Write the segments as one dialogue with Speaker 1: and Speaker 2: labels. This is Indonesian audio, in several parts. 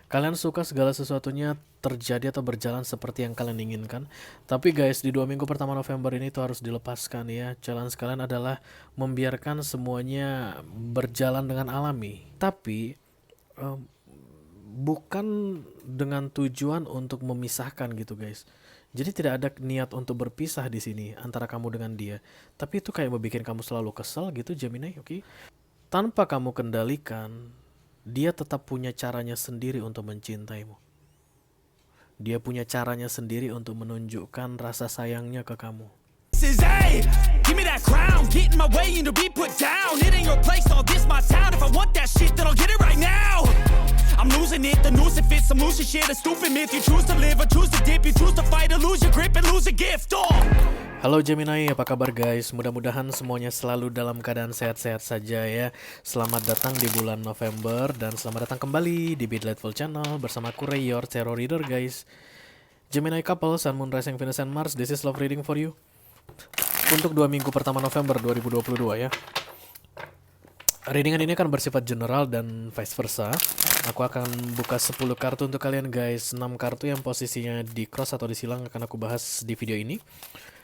Speaker 1: Kalian suka segala sesuatunya terjadi atau berjalan seperti yang kalian inginkan. Tapi guys, di 2 minggu pertama November ini tuh harus dilepaskan ya. Challenge kalian adalah membiarkan semuanya berjalan dengan alami. Tapi em, bukan dengan tujuan untuk memisahkan gitu guys. Jadi tidak ada niat untuk berpisah di sini antara kamu dengan dia. Tapi itu kayak membuat kamu selalu kesel gitu Gemini, oke? Tanpa kamu kendalikan, dia tetap punya caranya sendiri untuk mencintaimu. Dia punya caranya sendiri untuk menunjukkan rasa sayangnya ke kamu.
Speaker 2: This is A. Give me that crown, get in my way and to be put down. It ain't your place, all this my town. If I want that shit, then I'll get it right now. I'm losing it, the noose it fits, I'm losing shit, a stupid myth. You choose to live or choose to dip, you choose to fight or lose your grip and lose a gift. Oh.
Speaker 1: Halo Gemini, apa kabar guys? Mudah-mudahan semuanya selalu dalam keadaan sehat-sehat saja ya. Selamat datang di bulan November dan selamat datang kembali di Bitlightful Channel bersama aku Ray, your tarot reader guys. Gemini couple, Sun, Moon, Rising, Venus, and Mars, this is love reading for you. Untuk 2 minggu pertama November 2022 ya. Readingan ini akan bersifat general dan vice versa. Aku akan buka 10 kartu untuk kalian guys. 6 kartu yang posisinya di cross atau disilang akan aku bahas di video ini.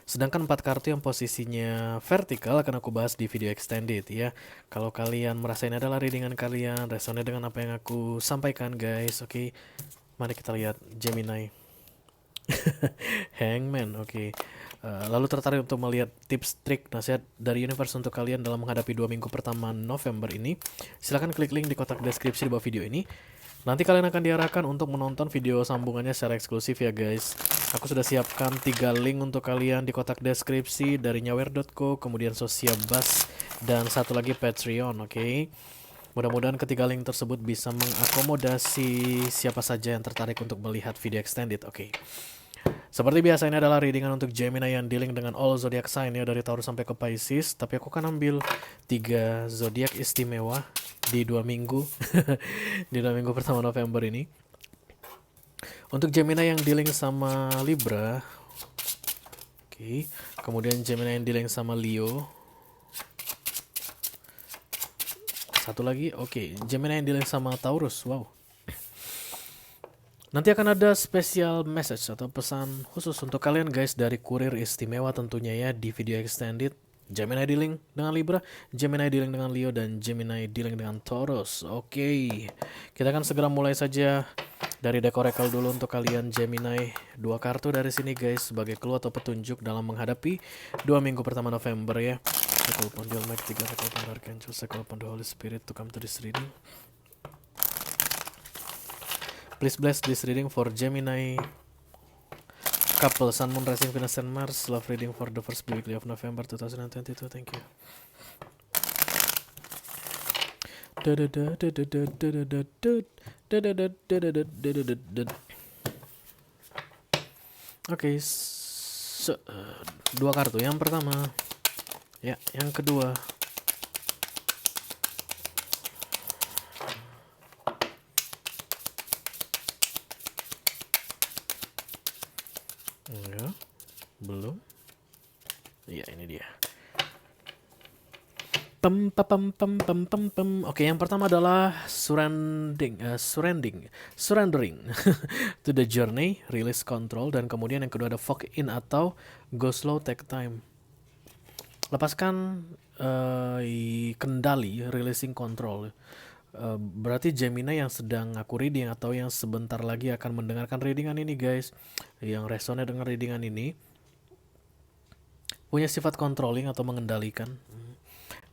Speaker 1: Sedangkan 4 kartu yang posisinya vertikal akan aku bahas di video extended ya. Kalau kalian merasa ini adalah readingan kalian, resonate dengan apa yang aku sampaikan guys. Oke, mari kita lihat Gemini. Hangman, oke. Lalu tertarik untuk melihat tips, trik, nasihat dari universe untuk kalian dalam menghadapi 2 minggu pertama November ini? Silahkan klik link di kotak deskripsi di bawah video ini. Nanti kalian akan diarahkan untuk menonton video sambungannya secara eksklusif ya guys. Aku sudah siapkan 3 link untuk kalian di kotak deskripsi dari nyawer.co, kemudian Sociabas, dan satu lagi Patreon, oke? Mudah-mudahan ketiga link tersebut bisa mengakomodasi siapa saja yang tertarik untuk melihat video extended, oke? Seperti biasa ini adalah readingan untuk Gemini yang dealing dengan all zodiac sign ya, dari Taurus sampai ke Pisces. Tapi aku akan ambil 3 zodiak istimewa di 2 minggu di 2 minggu pertama November ini. Untuk Gemini yang dealing sama Libra, oke. Kemudian Gemini yang dealing sama Leo. Satu lagi, oke. Gemini yang dealing sama Taurus, wow. Nanti akan ada special message atau pesan khusus untuk kalian guys dari kurir istimewa tentunya ya di video extended. Gemini dealing dengan Libra, Gemini dealing dengan Leo, dan Gemini dealing dengan Taurus. Oke, kita akan segera mulai saja dari deck oracle dulu untuk kalian Gemini. 2 kartu dari sini guys sebagai clue atau petunjuk dalam menghadapi 2 minggu pertama November ya. I call upon the Almighty God, I call upon the Archangels, I call upon the Holy Spirit to come to this reading. Please bless this reading for Gemini couple, Sun, Moon, Rising, Venus, and Mars. Love reading for the first weekly of November 2022. Thank you. Oke, 2 kartu. Yang pertama, ya, yang kedua. Ya, belum. Iya, ini dia. Oke, yang pertama adalah surrendering to the journey, release control, dan kemudian yang kedua ada fog in atau go slow, take time. Lepaskan kendali, releasing control. Berarti Gemini yang sedang aku reading atau yang sebentar lagi akan mendengarkan readingan ini guys, yang resonate dengan readingan ini punya sifat controlling atau mengendalikan.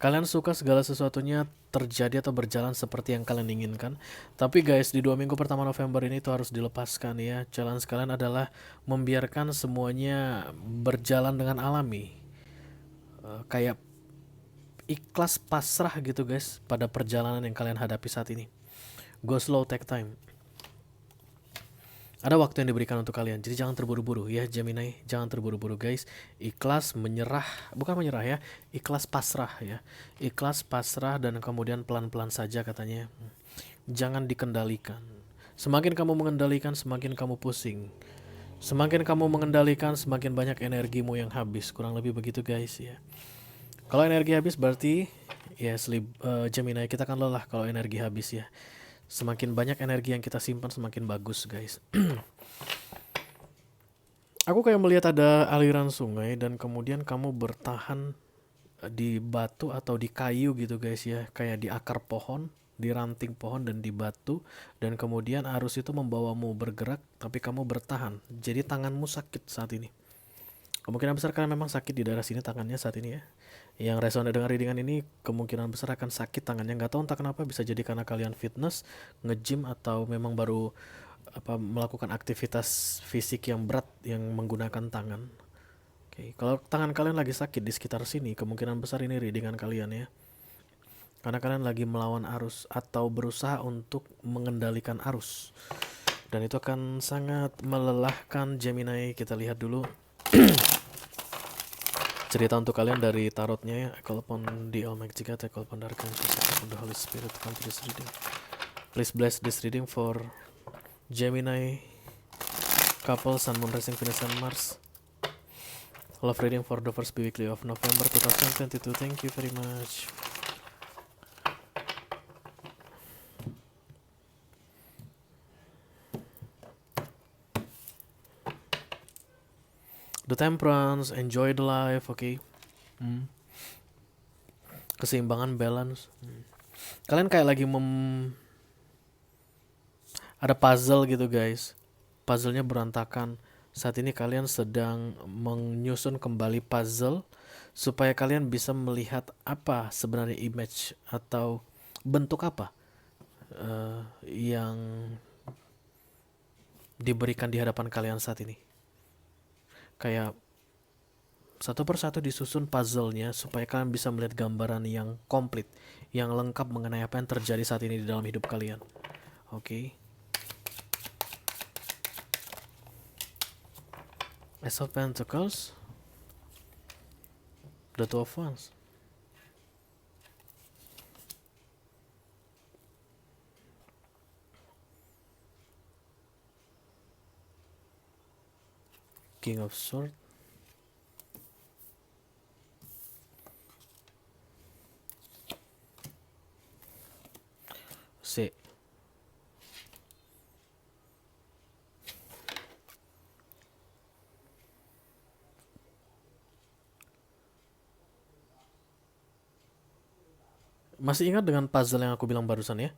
Speaker 1: Kalian suka segala sesuatunya terjadi atau berjalan seperti yang kalian inginkan. Tapi guys, di 2 minggu pertama November ini tuh harus dilepaskan ya. Challenge kalian adalah membiarkan semuanya berjalan dengan alami. Kayak ikhlas pasrah gitu guys pada perjalanan yang kalian hadapi saat ini. Go slow, take time. Ada waktu yang diberikan untuk kalian, jadi jangan terburu-buru ya Gemini, jangan terburu-buru guys. Ikhlas menyerah, bukan menyerah ya, ikhlas pasrah ya. Ikhlas pasrah dan kemudian pelan-pelan saja katanya. Jangan dikendalikan. Semakin kamu mengendalikan, semakin kamu pusing. Semakin kamu mengendalikan, semakin banyak energimu yang habis. Kurang lebih begitu guys ya. Kalau energi habis berarti ya Gemini kita akan lelah kalau energi habis ya. Semakin banyak energi yang kita simpan, semakin bagus, guys. Aku kayak melihat ada aliran sungai dan kemudian kamu bertahan di batu atau di kayu gitu, guys ya. Kayak di akar pohon, di ranting pohon dan di batu. Dan kemudian arus itu membawamu bergerak, tapi kamu bertahan. Jadi tanganmu sakit saat ini. Kemungkinan besar kalian memang sakit di daerah sini tangannya saat ini ya. Yang resonan dengan readingan ini kemungkinan besar akan sakit tangannya. Nggak tahu entah kenapa, bisa jadi karena kalian fitness, nge-gym, atau memang baru melakukan aktivitas fisik yang berat yang menggunakan tangan. Oke, kalau tangan kalian lagi sakit di sekitar sini, kemungkinan besar ini readingan kalian ya. Karena kalian lagi melawan arus atau berusaha untuk mengendalikan arus. Dan itu akan sangat melelahkan Gemini. Kita lihat dulu cerita untuk kalian dari tarotnya ya. I call upon the Almighty God, I call upon the Archangels, I call upon the Holy Spirit to come to this reading. Please bless this reading for Gemini couple, Sun, Moon, Rising, Venus, and Mars. Love reading for the first weekly of November 2022. Thank you very much. The Temperance, enjoy the life, okay? Keseimbangan, balance. Kalian kayak lagi ada puzzle gitu, guys. Puzzlenya berantakan. Saat ini kalian sedang menyusun kembali puzzle supaya kalian bisa melihat apa sebenarnya image atau bentuk apa yang diberikan di hadapan kalian saat ini. Kayak satu persatu disusun puzzle-nya supaya kalian bisa melihat gambaran yang komplit, yang lengkap mengenai apa yang terjadi saat ini di dalam hidup kalian. Oke. Ace of Pentacles, the Two of Wands, King of Swords, C. Masih ingat dengan puzzle yang aku bilang barusan ya?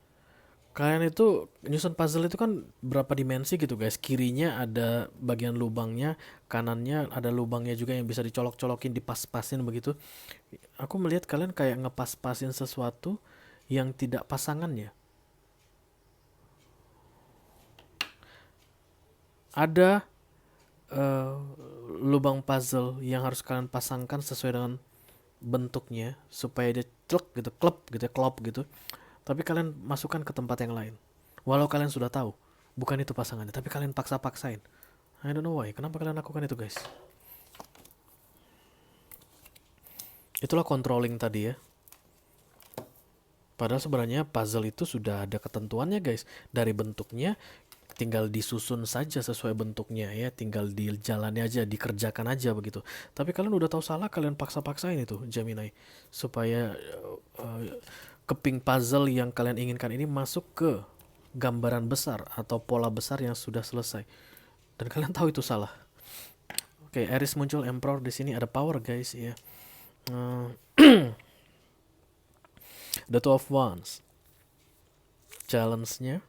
Speaker 1: Kalian itu nyusun puzzle itu kan berapa dimensi gitu, guys. Kirinya ada bagian lubangnya, kanannya ada lubangnya juga yang bisa dicolok-colokin, dipas-pasin begitu. Aku melihat kalian kayak ngepas-pasin sesuatu yang tidak pasangannya. Ada lubang puzzle yang harus kalian pasangkan sesuai dengan bentuknya supaya dia celek gitu, klep gitu, klop gitu. Tapi kalian masukkan ke tempat yang lain. Walau kalian sudah tahu bukan itu pasangannya, tapi kalian paksa-paksain. I don't know why. Kenapa kalian lakukan itu, guys? Itulah controlling tadi ya. Padahal sebenarnya puzzle itu sudah ada ketentuannya, guys. Dari bentuknya tinggal disusun saja sesuai bentuknya ya, tinggal dijalani aja, dikerjakan aja begitu. Tapi kalian udah tahu salah, kalian paksa-paksain itu Gemini supaya keping puzzle yang kalian inginkan ini masuk ke gambaran besar atau pola besar yang sudah selesai. Dan kalian tahu itu salah. Oke, Aries muncul, Emperor di sini, ada power, guys ya. The Two of Wands. Challenge-nya.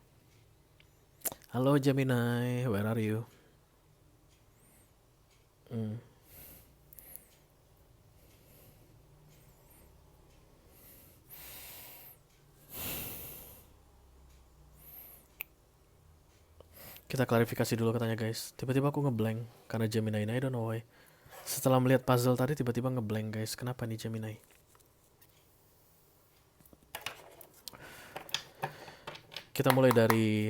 Speaker 1: Halo Gemini, where are you? Kita klarifikasi dulu katanya, guys. Tiba-tiba aku ngeblank karena Gemini ini, I don't know why. Setelah melihat puzzle tadi tiba-tiba ngeblank, guys. Kenapa nih Gemini? Kita mulai dari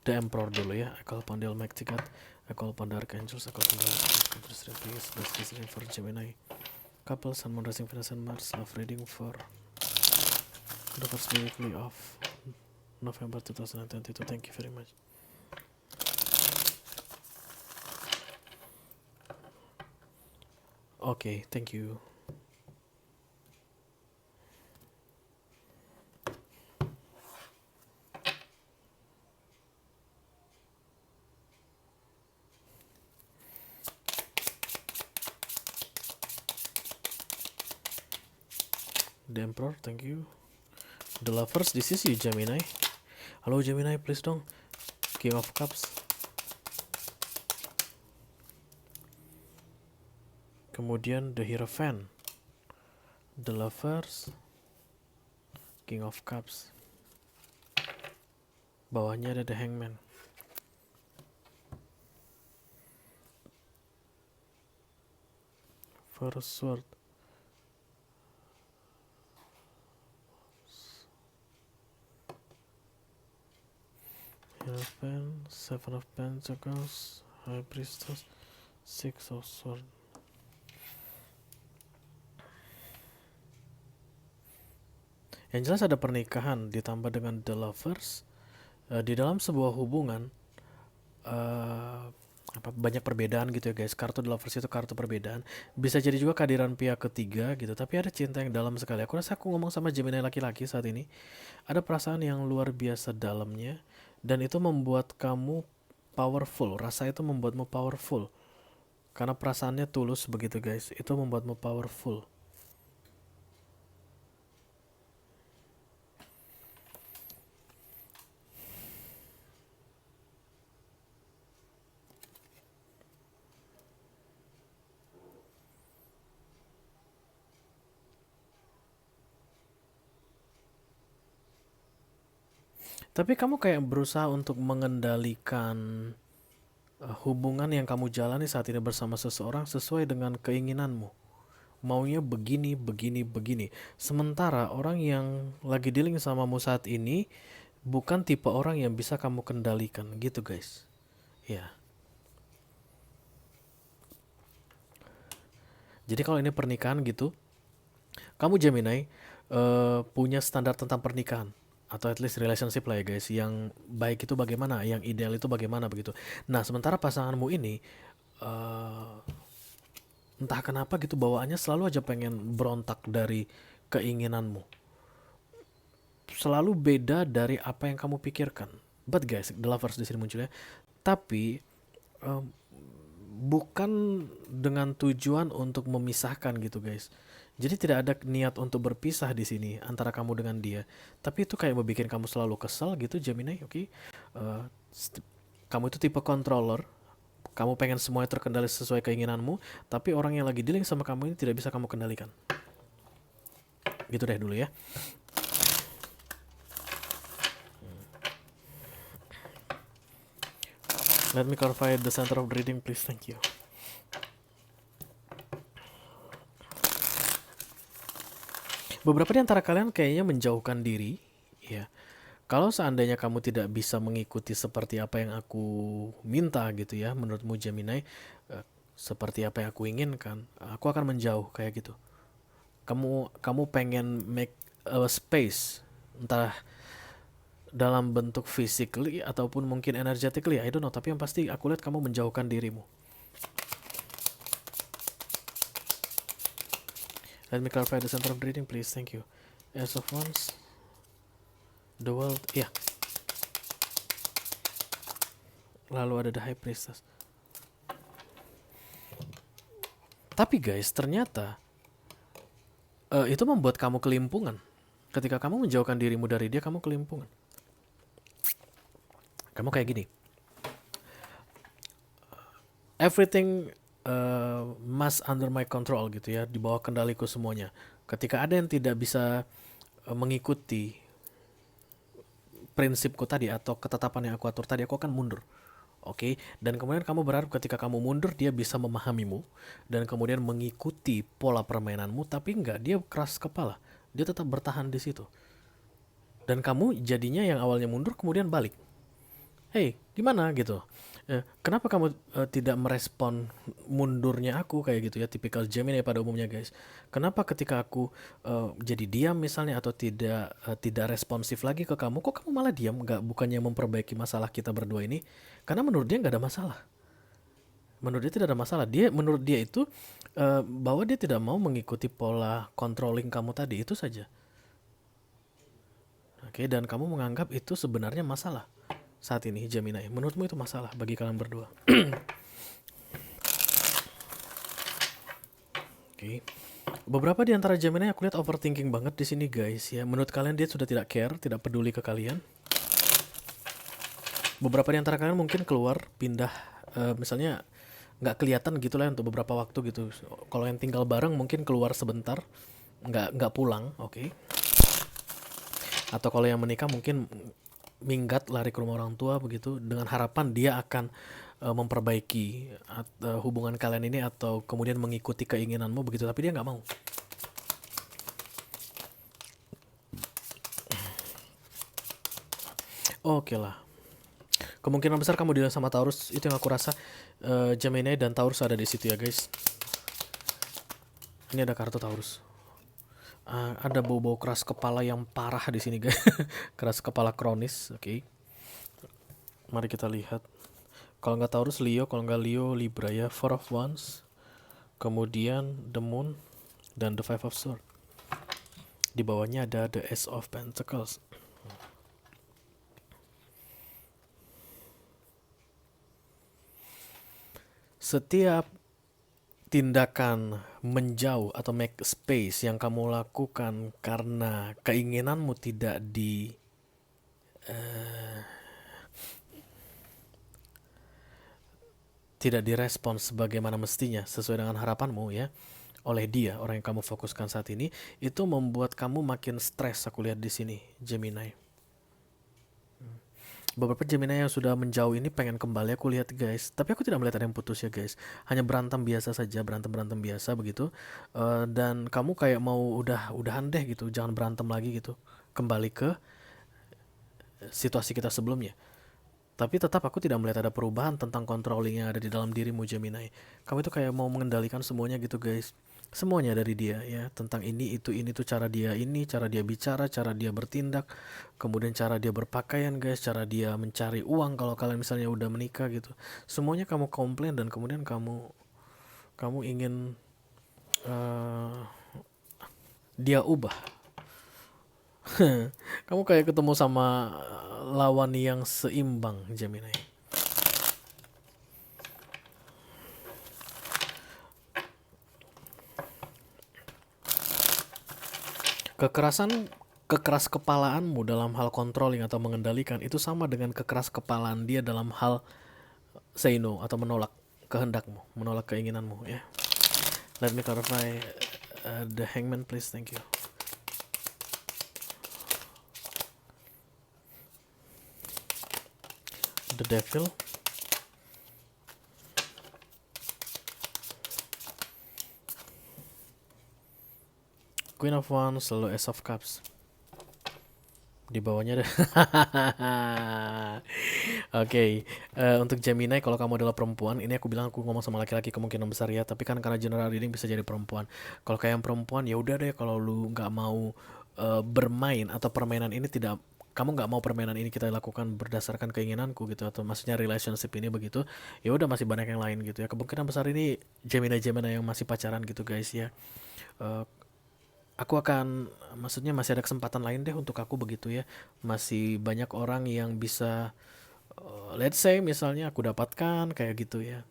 Speaker 1: The Emperor dulu ya. I call upon the Almighty God, I call upon the Archangels, I call upon the Holy Spirit. Please bless this reading for Gemini couple, Sun, Moon, Rising, Venus, and Mars. Love reading for the first weekly of November 2022. Thank you very much. Okay, thank you. The Emperor, thank you. The Lovers, this is you Gemini. Halo Gemini, please dong. King of Cups. Kemudian The Hierophant, The Lovers, King of Cups. Bawahnya ada The Hangman. First Sword. Hierophant, Seven of Pentacles, High Priestess, Six of Swords. Yang jelas ada pernikahan ditambah dengan The Lovers. Di dalam sebuah hubungan banyak perbedaan gitu ya guys. Kartu The Lovers itu kartu perbedaan. Bisa jadi juga kehadiran pihak ketiga gitu. Tapi ada cinta yang dalam sekali. Aku rasa aku ngomong sama Gemini laki-laki saat ini. Ada perasaan yang luar biasa dalamnya. Dan itu membuat kamu powerful. Rasa itu membuatmu powerful. Karena perasaannya tulus begitu guys. Itu membuatmu powerful. Tapi kamu kayak berusaha untuk mengendalikan hubungan yang kamu jalani saat ini bersama seseorang sesuai dengan keinginanmu. Maunya begini, begini, begini. Sementara orang yang lagi dealing samamu saat ini bukan tipe orang yang bisa kamu kendalikan gitu guys. Ya. Jadi kalau ini pernikahan gitu, kamu Gemini punya standar tentang pernikahan. Atau at least relationship lah ya guys. Yang baik itu bagaimana, yang ideal itu bagaimana begitu. Nah sementara pasanganmu ini entah kenapa gitu bawaannya selalu aja pengen berontak dari keinginanmu. Selalu beda dari apa yang kamu pikirkan. But guys, The Lovers di sini munculnya. Tapi bukan dengan tujuan untuk memisahkan gitu guys. Jadi tidak ada niat untuk berpisah di sini antara kamu dengan dia. Tapi itu kayak membuat kamu selalu kesal gitu Gemini, oke? Kamu itu tipe controller. Kamu pengen semuanya terkendali sesuai keinginanmu. Tapi orang yang lagi dealing sama kamu ini tidak bisa kamu kendalikan. Gitu deh dulu ya. Let me clarify the center of the reading please, thank you. Beberapa di antara kalian kayaknya menjauhkan diri, ya. Kalau seandainya kamu tidak bisa mengikuti seperti apa yang aku minta gitu ya, menurutmu Gemini, seperti apa yang aku inginkan, aku akan menjauh kayak gitu. Kamu pengen make a space, entah dalam bentuk physically ataupun mungkin energetically, I don't know. Tapi yang pasti aku lihat kamu menjauhkan dirimu. Let me clarify the center of the reading, please. Thank you. Ace of Wands. The World. Ya. Yeah. Lalu ada The High Priestess. Tapi guys, ternyata itu membuat kamu kelimpungan. Ketika kamu menjauhkan dirimu dari dia, kamu kelimpungan. Kamu kayak gini. Everything must under my control gitu ya, di bawah kendaliku semuanya. Ketika ada yang tidak bisa mengikuti prinsipku tadi atau ketetapan yang aku atur tadi, aku akan mundur. Oke, dan kemudian kamu berharap ketika kamu mundur dia bisa memahamimu dan kemudian mengikuti pola permainanmu, tapi enggak, dia keras kepala. Dia tetap bertahan di situ. Dan kamu jadinya yang awalnya mundur kemudian balik. Hey, gimana gitu? Kenapa kamu tidak merespon mundurnya aku kayak gitu ya, tipikal Gemini pada umumnya guys. Kenapa ketika aku jadi diam misalnya atau tidak responsif lagi ke kamu, kok kamu malah diam? Bukannya memperbaiki masalah kita berdua ini? Karena menurut dia nggak ada masalah. Menurut dia tidak ada masalah. Menurut dia itu bahwa dia tidak mau mengikuti pola controlling kamu tadi, itu saja. Oke, dan kamu menganggap itu sebenarnya masalah. Saat ini Gemini, menurutmu itu masalah bagi kalian berdua. Oke. Beberapa di antara Gemini aku lihat overthinking banget di sini guys ya. Menurut kalian dia sudah tidak care, tidak peduli ke kalian. Beberapa di antara kalian mungkin keluar, pindah, misalnya nggak kelihatan gitu lah untuk beberapa waktu gitu. Kalau yang tinggal bareng mungkin keluar sebentar, nggak pulang, oke. Atau kalau yang menikah mungkin minggat lari ke rumah orang tua begitu dengan harapan dia akan memperbaiki hubungan kalian ini atau kemudian mengikuti keinginanmu begitu, tapi dia nggak mau. Oke lah. Kemungkinan besar kamu deal sama Taurus, itu yang aku rasa. Gemini dan Taurus ada di situ ya guys. Ini ada kartu Taurus. Ada bau-bau keras kepala yang parah di sini guys. Keras kepala kronis, oke. Mari kita lihat. Kalau nggak Taurus, Leo. Kalau nggak Leo, Libra ya. Four of Wands. Kemudian The Moon dan The Five of Swords. Di bawahnya ada The Ace of Pentacles. Setiap tindakan menjauh atau make space yang kamu lakukan karena keinginanmu tidak direspons sebagaimana mestinya sesuai dengan harapanmu ya oleh dia, orang yang kamu fokuskan saat ini, itu membuat kamu makin stres. Aku lihat di sini Gemini. Beberapa Gemini yang sudah menjauh ini pengen kembali, aku lihat guys. Tapi aku tidak melihat ada yang putus ya guys. Hanya berantem biasa saja, berantem biasa begitu. Dan kamu kayak mau udahan deh gitu, jangan berantem lagi gitu. Kembali ke situasi kita sebelumnya. Tapi tetap aku tidak melihat ada perubahan tentang controlling yang ada di dalam dirimu Gemini. Kamu itu kayak mau mengendalikan semuanya gitu guys. Semuanya dari dia ya, tentang ini tuh cara dia bicara, cara dia bertindak, kemudian cara dia berpakaian guys, cara dia mencari uang kalau kalian misalnya udah menikah gitu. Semuanya kamu komplain dan kemudian kamu ingin dia ubah. Kamu kayak ketemu sama lawan yang seimbang Gemini. Kekeras kepalaanmu dalam hal controlling atau mengendalikan itu sama dengan kekeras kepalaan dia dalam hal say no atau menolak kehendakmu, menolak keinginanmu ya. Let me clarify the Hangman please, thank you. The Devil. Queen of Wands, lalu Ace of Cups. Di bawahnya ada. Oke, untuk Gemini, kalau kamu adalah perempuan, ini aku bilang aku ngomong sama laki-laki kemungkinan besar ya, tapi kan karena general reading bisa jadi perempuan. Kalau kayak yang perempuan ya udah deh, kalau lu nggak mau bermain atau permainan ini kamu nggak mau permainan ini kita lakukan berdasarkan keinginanku gitu, atau maksudnya relationship ini begitu, ya udah masih banyak yang lain gitu ya. Kemungkinan besar ini Gemini yang masih pacaran gitu guys ya. Aku maksudnya masih ada kesempatan lain deh untuk aku begitu ya. Masih banyak orang yang bisa let's say misalnya aku dapatkan kayak gitu ya.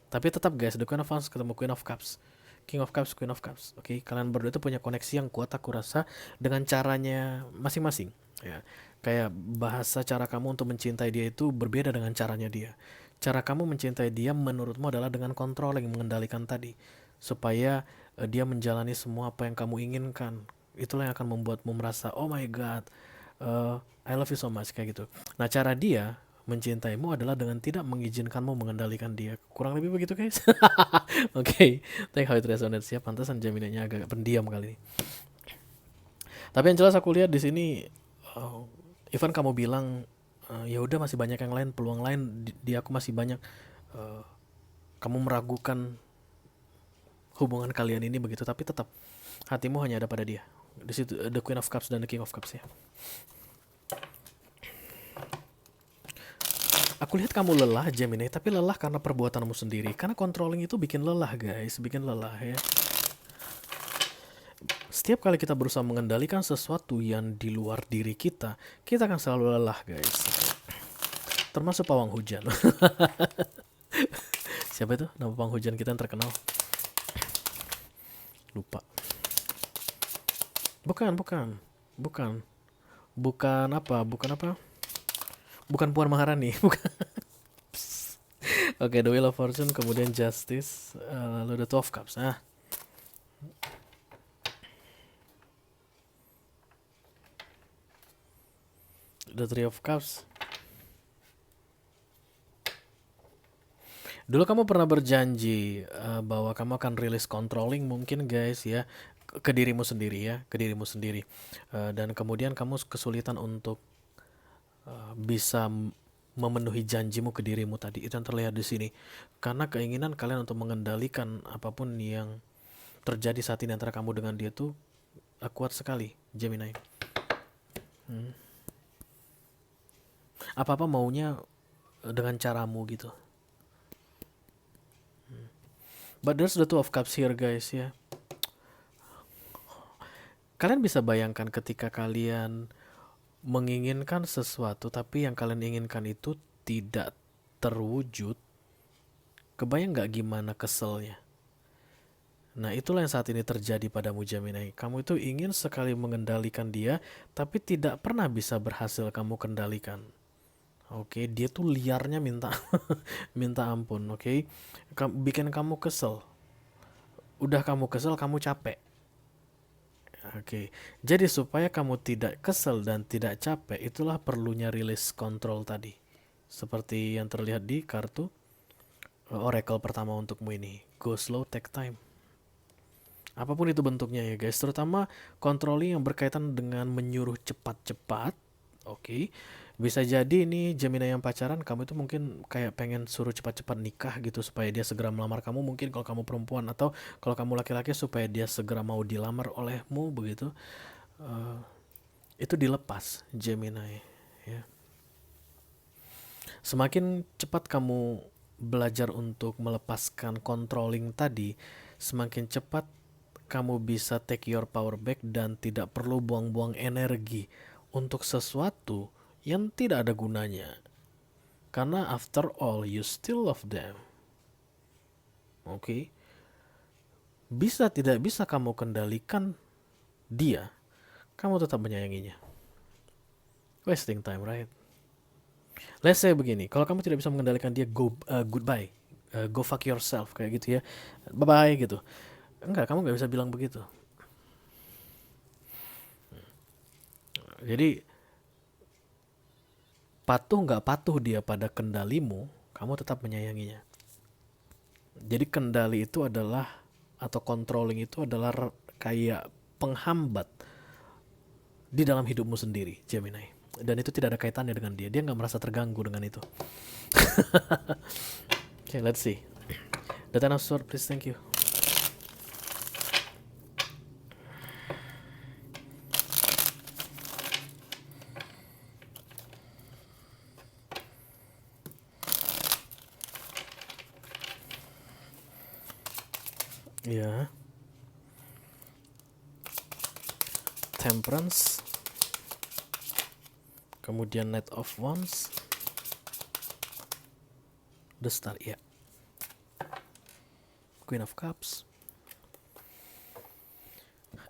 Speaker 1: Tapi tetap guys, the Queen of Wands ketemu Queen of Cups, King of Cups, Queen of Cups. Oke, kalian berdua itu punya koneksi yang kuat aku rasa dengan caranya masing-masing ya. Kayak bahasa cara kamu untuk mencintai dia itu berbeda dengan caranya dia. Cara kamu mencintai dia menurutmu adalah dengan controlling, mengendalikan tadi, supaya dia menjalani semua apa yang kamu inginkan. Itulah yang akan membuatmu merasa oh my god, I love you so much kayak gitu. Nah, cara dia mencintaimu adalah dengan tidak mengizinkanmu mengendalikan dia. Kurang lebih begitu guys. Oke, take how it resonates ya. Pantasan Gemini-nya agak pendiam kali ini. Tapi yang jelas aku lihat di sini, even kamu bilang ya udah masih banyak yang lain, peluang lain di aku masih banyak. Kamu meragukan hubungan kalian ini begitu, tapi tetap hatimu hanya ada pada dia. Di situ the Queen of Cups dan the King of Cups ya. Aku lihat kamu lelah Gemini, tapi lelah karena perbuatanmu sendiri. Karena controlling itu bikin lelah guys, bikin lelah ya. Setiap kali kita berusaha mengendalikan sesuatu yang di luar diri kita akan selalu lelah guys. Termasuk pawang hujan. Siapa itu nama pawang hujan kita yang terkenal? Lupa. Bukan, bukan, bukan, bukan apa? Bukan Puan Maharani, bukan. Oke, The Wheel of Fortune, kemudian Justice, lalu The Two of Cups. Nah, The Three of Cups. Dulu kamu pernah berjanji bahwa kamu akan rilis controlling mungkin guys ya, ke dirimu sendiri ya, ke dirimu sendiri. Dan kemudian kamu kesulitan untuk bisa memenuhi janjimu ke dirimu tadi. Itu yang terlihat di sini. Karena keinginan kalian untuk mengendalikan apapun yang terjadi saat ini antara kamu dengan dia tuh kuat sekali, Gemini. Apa-apa maunya dengan caramu gitu. But there's the Two of Cups here guys ya. Kalian bisa bayangkan ketika kalian menginginkan sesuatu tapi yang kalian inginkan itu tidak terwujud. Kebayang nggak gimana keselnya? Nah itulah yang saat ini terjadi padamu Gemini. Kamu itu ingin sekali mengendalikan dia tapi tidak pernah bisa berhasil kamu kendalikan. Oke, dia tuh liarnya minta minta ampun, oke. Bikin kamu kesel. Udah kamu kesel, kamu capek. Oke. Jadi supaya kamu tidak kesel dan tidak capek, itulah perlunya rilis kontrol tadi. Seperti yang terlihat di kartu Oracle pertama untukmu ini. Go slow, take time. Apapun itu bentuknya ya guys, terutama controlling yang berkaitan dengan menyuruh cepat-cepat. Oke. Bisa jadi ini Gemini yang pacaran, kamu itu mungkin kayak pengen suruh cepat-cepat nikah gitu supaya dia segera melamar kamu, mungkin kalau kamu perempuan, atau kalau kamu laki-laki supaya dia segera mau dilamar olehmu begitu. Itu dilepas Gemini ya. Semakin cepat kamu belajar untuk melepaskan controlling tadi, semakin cepat kamu bisa take your power back dan tidak perlu buang-buang energi untuk sesuatu yang tidak ada gunanya. Karena after all, you still love them. Oke. Bisa tidak bisa kamu kendalikan dia, kamu tetap menyayanginya. Wasting time, right? Let's say begini, kalau kamu tidak bisa mengendalikan dia, go goodbye. Go fuck yourself, kayak gitu ya. Bye-bye gitu. Enggak, kamu nggak bisa bilang begitu. Jadi patuh nggak patuh dia pada kendalimu, kamu tetap menyayanginya. Jadi kendali itu adalah, atau controlling itu adalah kayak penghambat di dalam hidupmu sendiri, Gemini. Dan itu tidak ada kaitannya dengan dia. Dia nggak merasa terganggu dengan itu. Okay, let's see. The Ten of Swords, please, thank you. Ya. Temperance. Kemudian Knight of Wands. The Star, ya. Queen of Cups.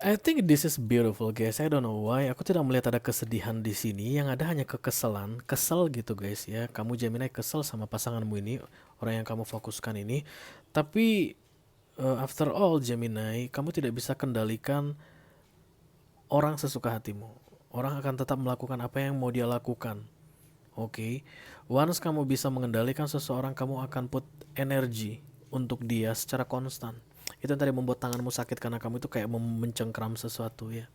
Speaker 1: I think this is beautiful guys. I don't know why. Aku tidak melihat ada kesedihan di sini. Yang ada hanya kekesalan, kesel gitu guys ya. Kamu Gemini kesel sama pasanganmu ini, orang yang kamu fokuskan ini. Tapi after all Gemini, kamu tidak bisa kendalikan orang sesuka hatimu. Orang akan tetap melakukan apa yang mau dia lakukan. Oke. Once kamu bisa mengendalikan seseorang, kamu akan put energi untuk dia secara konstan. Itu yang tadi membuat tanganmu sakit karena kamu itu kayak mencengkram sesuatu ya.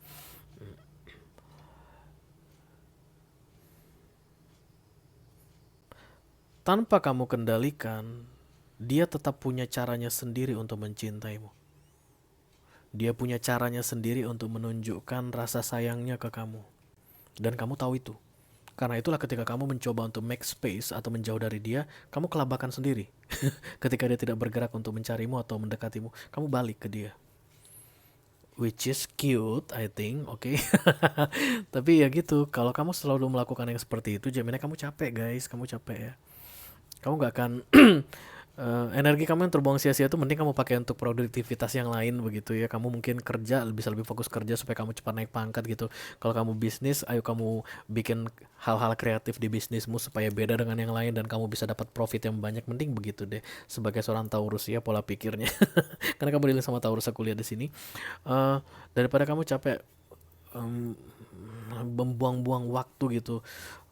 Speaker 1: Tanpa kamu kendalikan, dia tetap punya caranya sendiri untuk mencintaimu. Dia punya caranya sendiri untuk menunjukkan rasa sayangnya ke kamu. Dan kamu tahu itu. Karena itulah ketika kamu mencoba untuk make space atau menjauh dari dia, kamu kelabakan sendiri. Ketika dia tidak bergerak untuk mencarimu atau mendekatimu, kamu balik ke dia. Which is cute, I think, oke. Tapi ya gitu, kalau kamu selalu melakukan yang seperti itu, Gemini, kamu capek guys, kamu capek ya. Kamu gak akan energi kamu yang terbuang sia-sia itu mending kamu pakai untuk produktivitas yang lain begitu ya. Kamu mungkin kerja bisa lebih fokus kerja supaya kamu cepat naik pangkat gitu. Kalau kamu bisnis, ayo kamu bikin hal-hal kreatif di bisnismu supaya beda dengan yang lain dan kamu bisa dapat profit yang banyak. Mending begitu deh sebagai seorang Taurus ya pola pikirnya. Karena kamu dealing sama Taurus, aku lihat di sini. Daripada kamu capek em, membuang-buang waktu gitu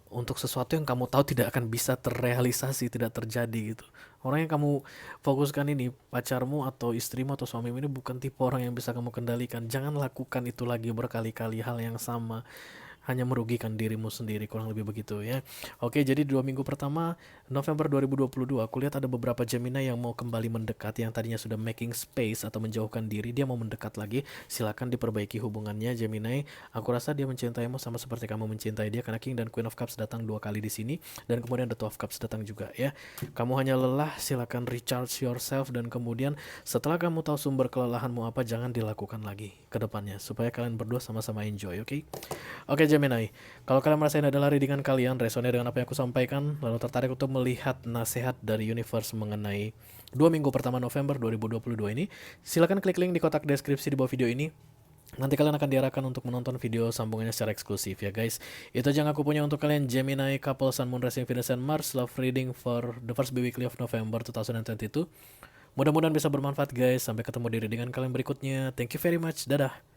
Speaker 1: untuk sesuatu yang kamu tahu tidak akan bisa terrealisasi, tidak terjadi gitu. Orang yang kamu fokuskan ini, pacarmu atau istrimu atau suamimu ini bukan tipe orang yang bisa kamu kendalikan. Jangan lakukan itu lagi berkali-kali hal yang sama. Hanya merugikan dirimu sendiri, kurang lebih begitu ya. Oke, jadi 2 minggu pertama November 2022, aku lihat ada beberapa Gemini yang mau kembali mendekat, yang tadinya sudah making space atau menjauhkan diri, dia mau mendekat lagi. Silakan diperbaiki hubungannya Gemini. Aku rasa dia mencintaimu sama seperti kamu mencintai dia, karena King dan Queen of Cups datang 2 kali di sini dan kemudian The Two of Cups datang juga ya. Kamu hanya lelah, silakan recharge yourself dan kemudian setelah kamu tahu sumber kelelahanmu apa, jangan dilakukan lagi ke depannya supaya kalian berdua sama-sama enjoy, oke? Oke Gemini, kalau kalian merasa ini adalah readingan kalian, resonate dengan apa yang aku sampaikan, lalu tertarik untuk melihat nasihat dari universe mengenai 2 minggu pertama November 2022 ini, silakan klik link di kotak deskripsi di bawah video ini. Nanti kalian akan diarahkan untuk menonton video sambungannya secara eksklusif ya guys. Itu aja yang aku punya untuk kalian Gemini, Couple, Sun, Moon, Rising, Venus, and Mars Love reading for the first weekly of November 2022. Mudah-mudahan bisa bermanfaat guys. Sampai ketemu di readingan kalian berikutnya. Thank you very much. Dadah.